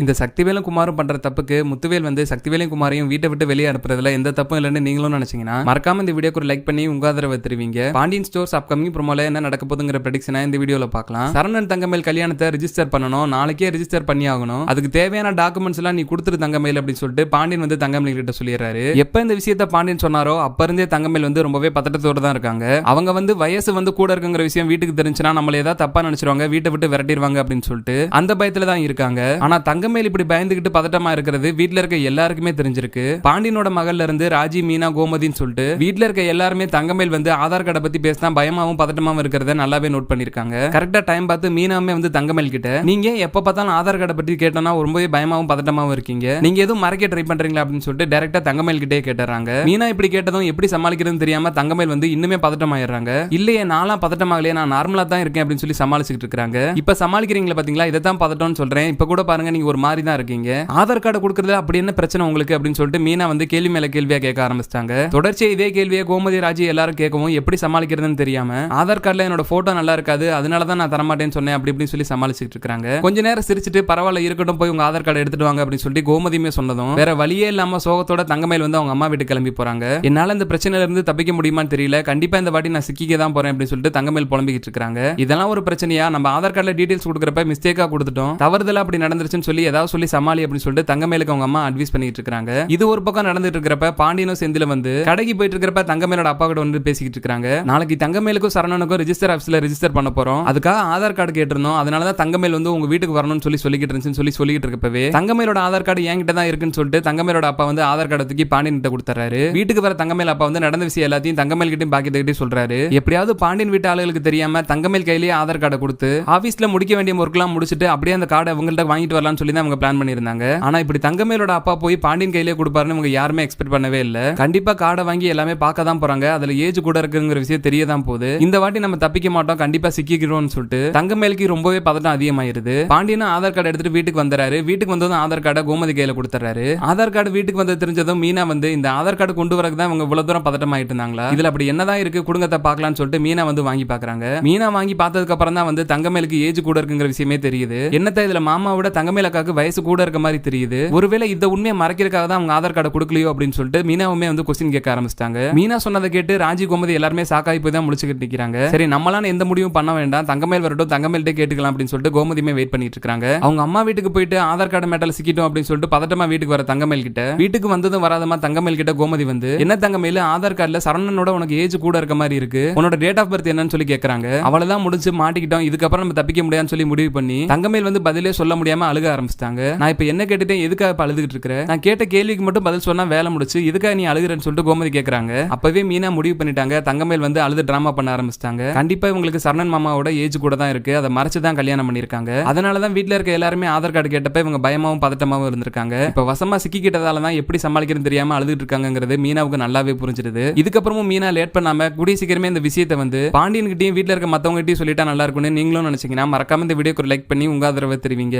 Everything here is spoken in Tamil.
இந்த சக்திவேலும் குமாரும் பண்ற தப்புக்கு முத்துவேல் வந்து சக்திவேலையும் குமாரையும் வீட்டை விட்டு வெளியே அனுப்புறதுல எந்த தப்பும் இல்லைன்னு நீங்களும் நினைச்சீங்கன்னா மறக்காம இந்த வீடியோக்கு ஒரு லைக் பண்ணி உங்க ஆதரவை தெரிவிங்க. பாண்டியன் ஸ்டோர்ஸ் அப்கமிங் ப்ரோமோல என்ன நடக்க போகுதுங்கிற ப்ரெடிக்ஷனை இந்த வீடியோல பார்க்கலாம். சரவணன் தங்கமேல் கல்யாணத்தை ரிஜிஸ்டர் பண்ணணும், நாளைக்கே ரிஜிஸ்டர் பண்ணி ஆகணும், அதுக்கு தேவையான டாக்குமெண்ட்ஸ் எல்லாம் நீ கொடுத்துரு தங்கமேல் அப்படின்னு சொல்லிட்டு பாண்டியன் வந்து தங்கமேல் கிட்ட சொல்லிடுறாரு. எப்ப இந்த விஷயத்த பாண்டியன் சொன்னாரோ அப்ப இருந்தே தங்கமேல் வந்து ரொம்பவே பதட்டத்தோட தான் இருக்காங்க. அவங்க வந்து வயசு வந்து கூட இருக்குங்கிற விஷயம் வீட்டுக்கு தெரிஞ்சுனா நம்மள ஏதாவது தப்பா நினைச்சிருவாங்க, வீட்டை விட்டு விரட்டிடுவாங்க அப்படின்னு சொல்லிட்டு அந்த பயத்துல தான் இருக்காங்க. ஆனா தங்கமேல் இப்படி பயந்துகிட்டு பதட்டமா இருக்கிறது வீட்ல இருக்க எல்லாருக்குமே தெரிஞ்சிருக்கு. பாண்டியனோட மகள்ல இருந்து ராஜி, மீனா, கோமதின்னு சொல்லிட்டு வீட்ல இருக்க எல்லாருமே தங்கமேல் வந்து ஆதார் கார்டை பத்தி பேசினா பயமாவும் பதட்டமாவும் இருக்கிறத நல்லாவே நோட் பண்ணிருக்காங்க. கரெக்டா டைம் பார்த்து மீனாவுமே வந்து தங்கமேல் கிட்ட நீங்க எப்ப பார்த்தாலும் ஆதார் கார்டை பத்தி கேட்டோம்னா ரொம்பவே பயமாவும் பதட்டமாவும் இருக்கீங்க, நீங்க எதுவும் மறைக்க ட்ரை பண்றீங்களா அப்படின்னு சொல்லிட்டு டைரக்டா தங்கமேல் கிட்டே கேட்டுறாங்க. மீனா இப்படி கேட்டதும் எப்படி சமாளிக்கிறதுன்னு தெரியாம தங்கமேல் வந்து இன்னுமே பதட்டமாயிடுறாங்க. இல்லையே நான்லாம் பதட்டமாகலையே, நான் நார்மலா தான் இருக்கேன் அப்படின்னு சொல்லி சமாளிச்சுட்டு இருக்காங்க. இப்ப சமாளிக்கிறீங்களா பாத்தீங்களா, இதை தான் பதட்டம்னு சொல்றேன். இப்ப கூட பாருங்க நீங்க ஒரு மாதிரி தான் இருக்கீங்க, ஆதார் கார்டு கொடுக்கறதுல அப்படி என்ன பிரச்சனை உங்களுக்கு அப்படின்னு சொல்லிட்டு மீனா வந்து கேள்வி மேல கேள்வியா கேட்க ஆரம்பிச்சிட்டாங்க. தொடர்ச்சியா இதே கேள்வியை கோமதி, ராஜி எல்லாரும் கேட்கவும் எப்படி சமாளிக்கிறதுன்னு தெரியாம ஆதார் கார்டுல என்னோட போட்டோ நல்லா இருக்காது, அதனாலதான் நான் தரமாட்டேன்னு சொன்னேன் அப்படி இப்படின்னு சொல்லி சமாளிச்சுட்டு இருக்காங்க. கொஞ்ச நேரம் சிரிச்சுட்டு பரவாயில்ல இருக்கட்டும், போய் உங்க ஆதார் கார்டு எடுத்துட்டு வாங்க அப்படின்னு சொல்லிட்டு கோமதியுமே சொன்னதும் வேற வழியே இல்லாம சோகத்தோட தங்கமேல் வந்து அவங்க அம்மா வீட்டுக்கு கிளம்பி போறாங்க. என்னால இந்த பிரச்சனையில இருந்து தப்பிக்க முடியுமான்னு தெரியல, கண்டிப்பா இந்த வாட்டி நான் சிக்கிக்க தான் போறேன் அப்படின்னு சொல்லிட்டு தங்கமேல் புலம்பிக்கிட்டு இருக்காங்க. இதெல்லாம் ஒரு பிரச்சனையா, நம்ம ஆதார் கார்டுல டீடைல்ஸ் கொடுக்கறப்ப மிஸ்டேக்கா கொடுத்துட்டோம், தவறுதலா அப்படி நடந்துருச்சுன்னு சொல்லி ஏதாவது சொல்லி சமாளி அப்படின்னு சொல்லிட்டு தங்கமேலுக்கு அவங்க அம்மா அட்வைஸ் பண்ணிட்டு இருக்காங்க. இது ஒரு பக்கம் நடந்துட்டு இருக்கிறப்ப பாண்டியனும் செந்தில வந்து கடைக்கு போயிட்டு இருக்கிறப்ப தங்கமேலோட அப்பா கிட்ட வந்து பேசிக்கிட்டு இருக்காங்க. நாளைக்கு தங்கமேலுக்கும் சரவணனுக்கும் ரிஜிஸ்டர் ஆபீஸ்ல ரிஜிஸ்டர் பண்ண போறோம், அதுக்காக ஆதார் கார்டு கேட்டிருந்தோம், அதனாலதான் தங்கமேல் வந்து உங்க வீட்டுக்கு வரணும்னு சொல்லிக்கிட்டு இருந்துச்சுன்னு சொல்லிக்கிட்டு இருக்கப்பவே தங்கமேலோட ஆதார் கார்டு என்கிட்ட தான் இருக்குன்னு சொல்லிட்டு தங்கமேலோட அப்பா வந்து ஆதார் கார்டு தூக்கி பாண்டியன் கிட்ட கொடுத்துறாரு. வீட்டுக்கு வர தங்கமேல் அப்பா வந்து நடந்த விஷயம் எல்லாத்தையும் தங்கமேல் கிட்டையும் பாக்கிட்டு சொல்றாரு. எப்படியாவது பாண்டியன் வீட்டு ஆளுகளுக்கு தெரியாம தங்கமேல் கையிலேயே ஆதார் கார்டை கொடுத்து ஆபீஸ்ல முடிக்க வேண்டிய ஒர்க்லாம் முடிச்சுட்டு அப்படியே அந்த கார்டை அவங்கள்ட்ட வாங்கிட்டு வரலாம்னு சொல்லி தான் அவங்க பிளான் பண்ணியிருந்தாங்க. ஆனா இப்படி தங்கமேலோட அப்பா போய் பாண்டியன் கையிலே கொடுப்பாருன்னு இவங்க யாருமே எக்ஸ்பெக்ட் பண்ணவே இல்ல. கண்டிப்பா கார்டை வாங்கி எல்லாமே பார்க்க தான் போறாங்க, அதுல ஏஜ் கூட இருக்குங்கிற விஷயம் தெரிய தான் போகுது. இந்த வாட்டி நம்ம தப்பிக்க மாட்டோம், கண்டிப்பா சிக்கிக்கிறோம்னு சொல்லிட்டு தங்கமேலுக்கு ரொம்பவே பதட்டம் அதிகமாயிருது. பாண்டியனும் ஆதார் கார்டு எடுத்துட்டு வீட்டுக்கு வந்துறாரு. வீட்டுக்கு வந்ததும் ஆதார் கார்டை கோமதி கையில கொடுத்துறாரு. ஆதார் கார்டு வீட்டுக்கு வந்து தெரிஞ்சதும் மீனா வந்து இந்த ஆதார் கார்டு கொண்டு வரக்கு தான் இவங்க இவ்வளவு தூரம் பதட்டம் ஆயிட்டு இருந்தாங்களா, இதுல அப்படி என்னதான் இருக்கு குடுங்கத்தை பார்க்கலாம்னு சொல்லிட்டு மீனா வந்து வாங்கி பாக்குறாங்க. மீனா வாங்கி பார்த்ததுக்கு அப்புறம் தான் வந்து தங்கமேலுக்கு ஏஜ் கூட இருக்குங்கிற விஷயமே தெரியுது. என்னத்த இதுல மாமாவோட தங்கமேல் அக்காக்கு வயசு கூட இருக்க மாதிரி தெரியுது, ஒருவேளை இந்த உண்மையை மறைக்கிறதுக்காக தான் அவங்க ஆதார் கார்டு கொடுக்கலையோ அப்படின்னு சொல்லிட்டு மீனாவுமே வந்து கொஸ்டின் கேட்க ஆரம்பிச்சிட்டாங்க. மீனா சொன்னதை கேட்டு ராஜி, கோமதி எல்லாருமே சாக்காய் போய் தான் முடிச்சுக்கிட்டு நிக்கிறாங்க. சரி நம்மளால எந்த முடிவும் பண்ண வேண்டாம், தங்கமேல் வரட்டும், தங்கமேல்கிட்ட கேட்டுக்கலாம் அப்படின்னு சொல்லிட்டு கோமதியுமே வெயிட் பண்ணிட்டு இருக்காங்க. அவங்க அம்மா வீட்டுக்கு போயிட்டு ஆதார் கார்டு மேட்டல் சிக்கிட்டோம் அப்படின்னு சொல்லிட்டு பதட்டமா வீட்டுக்கு வர தங்கமேல் கிட்ட வீட்டுக்கு வந்ததும் வராதமா தங்கமேல் கிட்ட கோமதி வந்து என்ன தங்கமேல் ஆதார் கார்டுல சரவணனோட உனக்கு ஏஜ் கூட இருக்க மாதிரி இருக்கு, உன்னோட டேட் ஆஃப் பர்த் என்னன்னு சொல்லி கேட்கறாங்க. அவளதான் முடிச்சு மாட்டிக்கிட்டோம், இதுக்கப்புறம் நம்ம தப்பிக்க முடியாதுன்னு சொல்லி முடிவு பண்ணி தங்கமேல் வந்து பதிலே சொல்ல முடியாம அழுக ஆரம்பிச்சிட்டாங்க. நான் இப்ப என்ன கேட்டுட்டேன், எதுக்காக அழுதுகிட்டு இருக்கிற, நான் கேட்ட கேள்விக்கு மட்டும் பதில் சொன்னா வேலை முடிச்சு, எதுக்காக நீ அழுகுறன்னு சொல்லிட்டு கோமதி கேட்கறாங்க. அப்பவே மீனா முடிவு பண்ணிட்டாங்க, தங்கமேல் வந்து அழுது டிராமா பண்ண ஆரம்பிச்சிட்டாங்க. கண்டிப்பா இவங்களுக்கு சரணன் மாமாவோட ஏஜ் கூட தான் இருக்கு, அதை மறைச்சு தான் கல்யாணம் பண்ணிருக்காங்க. அதனாலதான் வீட்டுல இருக்க எல்லாருமே ஆதார் கார்டு கேட்டப்ப இவங்க பயமாவும் பதட்டமாவும் இருந்திருக்காங்க. இப்ப வசமா சிக்கிக்கிட்டதால தான் எப்படி சமாளிக்கிறது தெரியாம அழுதுட்டு இருக்காங்கிறது மீனாவுக்கு நல்லாவே புரிஞ்சிருது. இதுக்கப்புறமும் மீனா லேட் பண்ணாம கூடிய சீக்கிரமே இந்த விஷயத்தை வந்து பாண்டியன் கிட்டையும் வீட்டுல இருக்க மத்தவங்க கிட்டையும் சொல்லிட்டா நல்லா இருக்கும்னு நீங்களும் நினைச்சீங்கன்னா மறக்காம இந்த வீடியோக்கு லைக் பண்ணி உங்க ஆதரவை தெரிவிங்க.